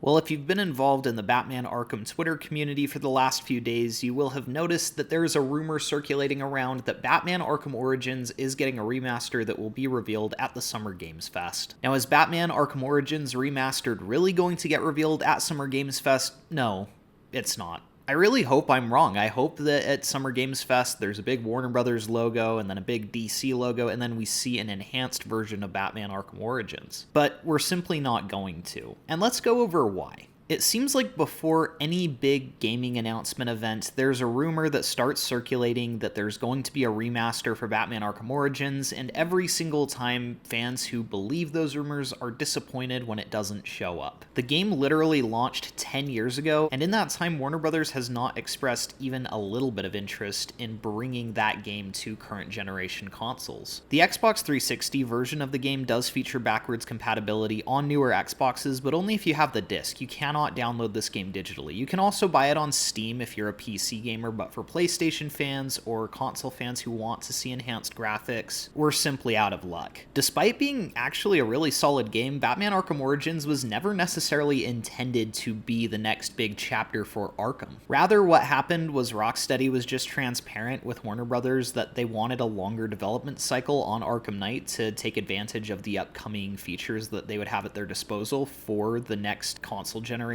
Well, if you've been involved in the Batman Arkham Twitter community for the last few days, you will have noticed that there is a rumor circulating around that Batman Arkham Origins is getting a remaster that will be revealed at the Summer Games Fest. Now, is Batman Arkham Origins Remastered really going to get revealed at Summer Games Fest? No, it's not. I really hope I'm wrong. I hope that at Summer Games Fest there's a big Warner Brothers logo and then a big DC logo, and then we see an enhanced version of Batman Arkham Origins. But we're simply not going to. And let's go over why. It seems like before any big gaming announcement event, there's a rumor that starts circulating that there's going to be a remaster for Batman Arkham Origins, and every single time fans who believe those rumors are disappointed when it doesn't show up. The game literally launched 10 years ago, and in that time Warner Brothers has not expressed even a little bit of interest in bringing that game to current generation consoles. The Xbox 360 version of the game does feature backwards compatibility on newer Xboxes, but only if you have the disc. You cannot download this game digitally. You can also buy it on Steam if you're a PC gamer, but for PlayStation fans or console fans who want to see enhanced graphics, we're simply out of luck. Despite being actually a really solid game, Batman Arkham Origins was never necessarily intended to be the next big chapter for Arkham. Rather, what happened was Rocksteady was just transparent with Warner Brothers that they wanted a longer development cycle on Arkham Knight to take advantage of the upcoming features that they would have at their disposal for the next console generation.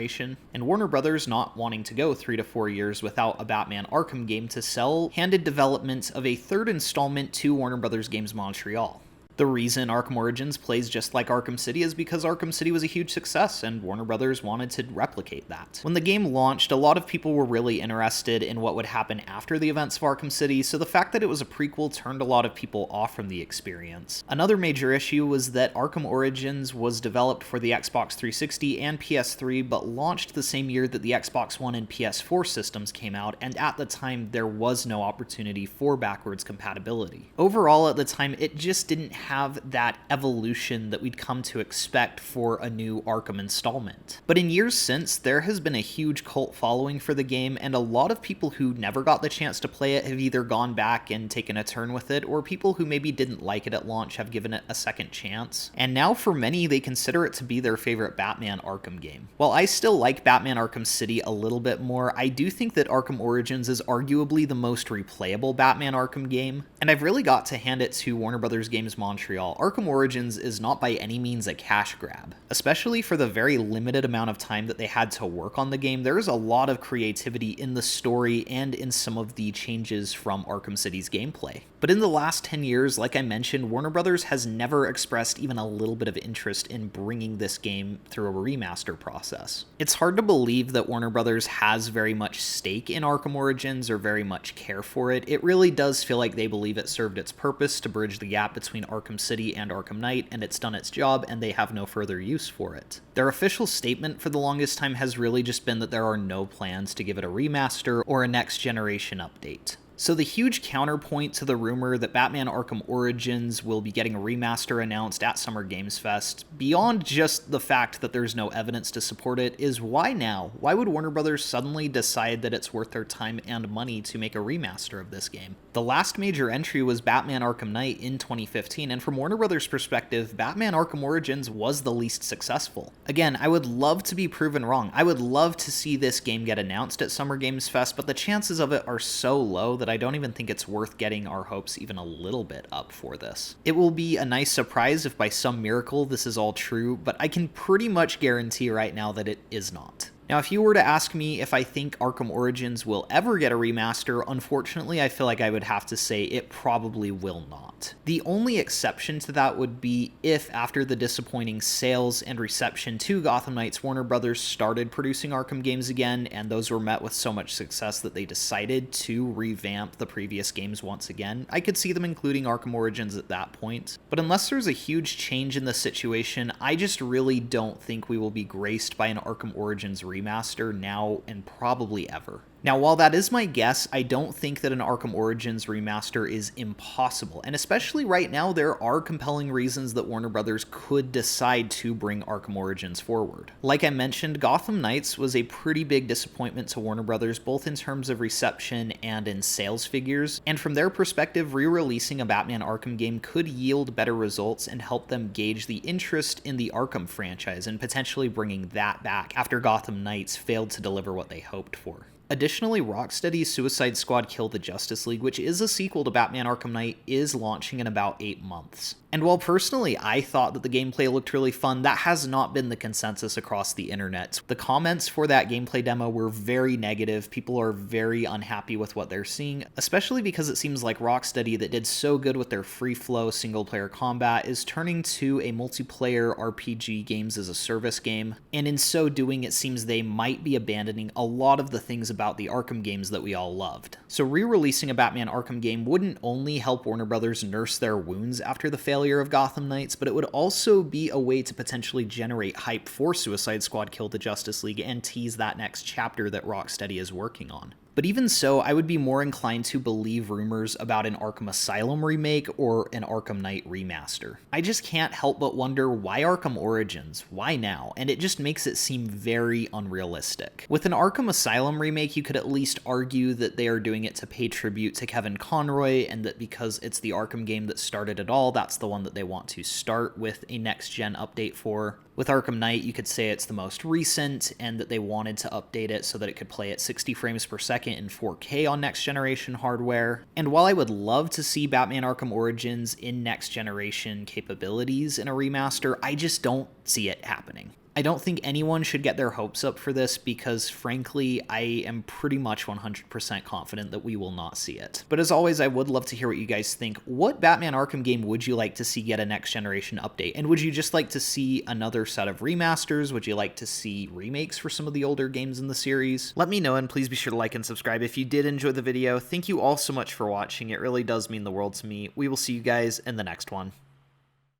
And Warner Brothers not wanting to go 3 to 4 years without a Batman Arkham game to sell handed development of a third installment to Warner Brothers Games Montreal. The reason Arkham Origins plays just like Arkham City is because Arkham City was a huge success, and Warner Brothers wanted to replicate that. When the game launched, a lot of people were really interested in what would happen after the events of Arkham City, so the fact that it was a prequel turned a lot of people off from the experience. Another major issue was that Arkham Origins was developed for the Xbox 360 and PS3, but launched the same year that the Xbox One and PS4 systems came out, and at the time there was no opportunity for backwards compatibility. Overall, at the time, it just didn't have that evolution that we'd come to expect for a new Arkham installment. But in years since, there has been a huge cult following for the game, and a lot of people who never got the chance to play it have either gone back and taken a turn with it, or people who maybe didn't like it at launch have given it a second chance. And now for many, they consider it to be their favorite Batman Arkham game. While I still like Batman Arkham City a little bit more, I do think that Arkham Origins is arguably the most replayable Batman Arkham game, and I've really got to hand it to Warner Brothers Games Montreal. Arkham Origins is not by any means a cash grab. Especially for the very limited amount of time that they had to work on the game, there is a lot of creativity in the story and in some of the changes from Arkham City's gameplay. But in the last 10 years, like I mentioned, Warner Brothers has never expressed even a little bit of interest in bringing this game through a remaster process. It's hard to believe that Warner Brothers has very much stake in Arkham Origins or very much care for it. It really does feel like they believe it served its purpose to bridge the gap between Arkham City and Arkham Knight, and it's done its job, and they have no further use for it. Their official statement for the longest time has really just been that there are no plans to give it a remaster or a next generation update. So the huge counterpoint to the rumor that Batman Arkham Origins will be getting a remaster announced at Summer Games Fest, beyond just the fact that there's no evidence to support it, is why now? Why would Warner Brothers suddenly decide that it's worth their time and money to make a remaster of this game? The last major entry was Batman Arkham Knight in 2015, and from Warner Brothers' perspective, Batman Arkham Origins was the least successful. Again, I would love to be proven wrong. I would love to see this game get announced at Summer Games Fest, but the chances of it are so low that I don't even think it's worth getting our hopes even a little bit up for this. It will be a nice surprise if by some miracle this is all true, but I can pretty much guarantee right now that it is not. Now, if you were to ask me if I think Arkham Origins will ever get a remaster, unfortunately, I feel like I would have to say it probably will not. The only exception to that would be if, after the disappointing sales and reception to Gotham Knights, Warner Brothers started producing Arkham games again, and those were met with so much success that they decided to revamp the previous games once again. I could see them including Arkham Origins at that point. But unless there's a huge change in the situation, I just really don't think we will be graced by an Arkham Origins remaster now and probably ever. Now, while that is my guess, I don't think that an Arkham Origins remaster is impossible, and especially right now, there are compelling reasons that Warner Brothers could decide to bring Arkham Origins forward. Like I mentioned, Gotham Knights was a pretty big disappointment to Warner Brothers, both in terms of reception and in sales figures, and from their perspective, re-releasing a Batman Arkham game could yield better results and help them gauge the interest in the Arkham franchise and potentially bringing that back after Gotham Knights failed to deliver what they hoped for. Additionally, Rocksteady's Suicide Squad Kill the Justice League, which is a sequel to Batman Arkham Knight, is launching in about 8 months. And while personally I thought that the gameplay looked really fun, that has not been the consensus across the internet. The comments for that gameplay demo were very negative. People are very unhappy with what they're seeing, especially because it seems like Rocksteady, that did so good with their free-flow single-player combat, is turning to a multiplayer RPG games as a service game, and in so doing it seems they might be abandoning a lot of the things about the Arkham games that we all loved. So re-releasing a Batman Arkham game wouldn't only help Warner Brothers nurse their wounds after the failure of Gotham Knights, but it would also be a way to potentially generate hype for Suicide Squad Kill the Justice League and tease that next chapter that Rocksteady is working on. But even so, I would be more inclined to believe rumors about an Arkham Asylum remake or an Arkham Knight remaster. I just can't help but wonder, why Arkham Origins? Why now? And it just makes it seem very unrealistic. With an Arkham Asylum remake, you could at least argue that they are doing it to pay tribute to Kevin Conroy, and that because it's the Arkham game that started it all, that's the one that they want to start with a next-gen update for. With Arkham Knight, you could say it's the most recent, and that they wanted to update it so that it could play at 60 frames per second in 4K on next-generation hardware. And while I would love to see Batman Arkham Origins in next-generation capabilities in a remaster, I just don't see it happening. I don't think anyone should get their hopes up for this because, frankly, I am pretty much 100% confident that we will not see it. But as always, I would love to hear what you guys think. What Batman Arkham game would you like to see get a next-generation update? And would you just like to see another set of remasters? Would you like to see remakes for some of the older games in the series? Let me know, and please be sure to like and subscribe if you did enjoy the video. Thank you all so much for watching. It really does mean the world to me. We will see you guys in the next one.